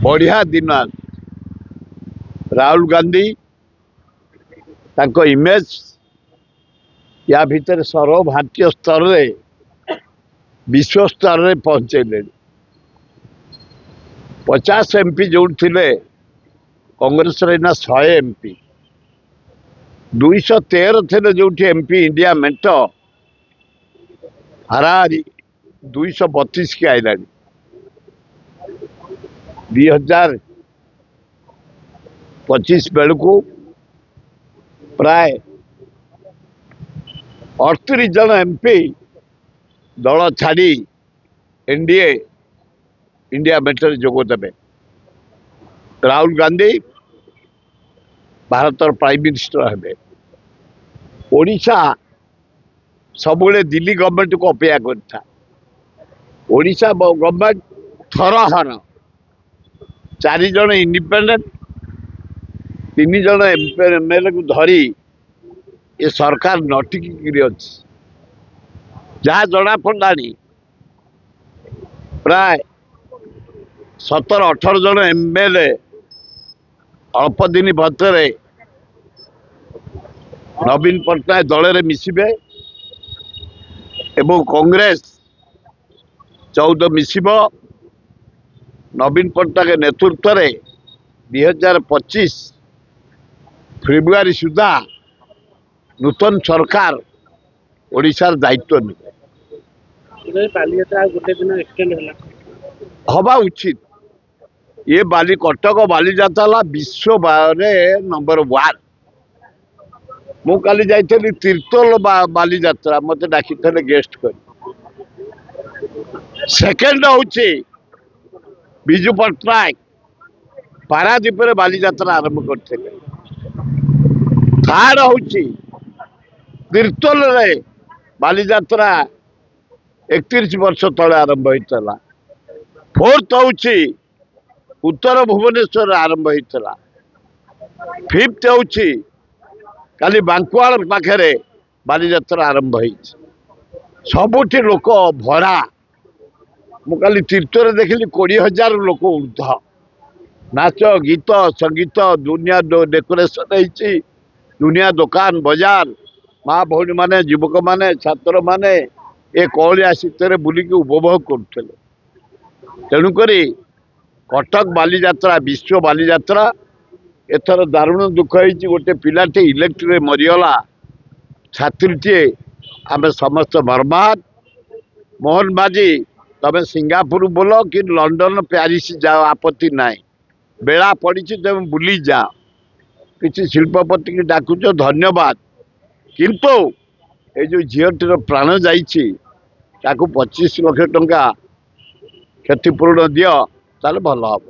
बढ़िया दिन राहुल गांधी ताको इमेज या भितर सर्व भारतीय स्तर रे विश्व स्तर रे पहुंचे 50 एमपी जो थे कांग्रेस ना 100 एमपी 213 थे जो एमपी इंडिया मेंट हाराहारी 232 की आईला 2025 बेलू प्राय 38 जन एमपी दल छाड़ी एनडीए इंडिया मेंटर जोगदेवे राहुल गांधी भारत प्राइम मिनिस्टर हेबे ओडिशा सबुले दिल्ली गवर्नमेंट को अपेक्षा करता ओडिशा गवर्नमेंट थरहर 4 जन इंडिपेंडेंट 3 जन एमएलए को धरी ये सरकार नटिकी अच्छी जहाँ जना पड़ानी प्राय 17-18 जन एमएलए अल्प दिन भर नवीन पट्टनायक दल में मिसबे एवं कांग्रेस 14 मिसब नवीन पट्टनायक नेतृत्व में 2025 फेब्रुआरी सुधा नूतन सरकार ओडिशार दायित्व हवा उचित ये बाली कटक बालीजात्रा विश्व नंबर 1 मु काली जाइली तीर्तोल बालीजात्रा मत डाकी गेस्ट कर सेकेंड हूँ विजु पट्टनायक पारादीप बालीजात्रा आरंभ करते थर्ड हूँ तीर्तोल बालीजात्रा 31 वर्ष तले आरंभ होता फोर्थ हूँ उत्तर भुवनेश्वर आरंभ होता फिफ्थ हूँ काली बांकुआल पाखे बालीजात्रा आरंभ हो सबुठी लोक भरा मुझे तीर्थरे देखिली 20,000 लोक ऊर्ध नाच गीत संगीत दुनिया डेकोरेशन है दुनिया दुकान बाजार माँ भौणी माने युवक माने छात्र माने ए कौलिया शीतर बुलिकी उपभोग करुले तेणुक कटक बालीजात्रा विश्व बालीजात्रा एथर दारुण दुख है गोटे पिलाटे इलेक्ट्री मरीगला छात्रीटे आम समस्त मर्माहत मोहन बाजी तमें सिंगापुर बोल कि लंडन प्यारिस जाओ आपत्ति ना बेला पड़ी तुम बुली जाओ किसी शिल्पपति की डाकुच धन्यवाद किंतु ये जो झीटर प्राण जाइए 25 लाख टंका क्षतिपूरण दियो ताले भल हम।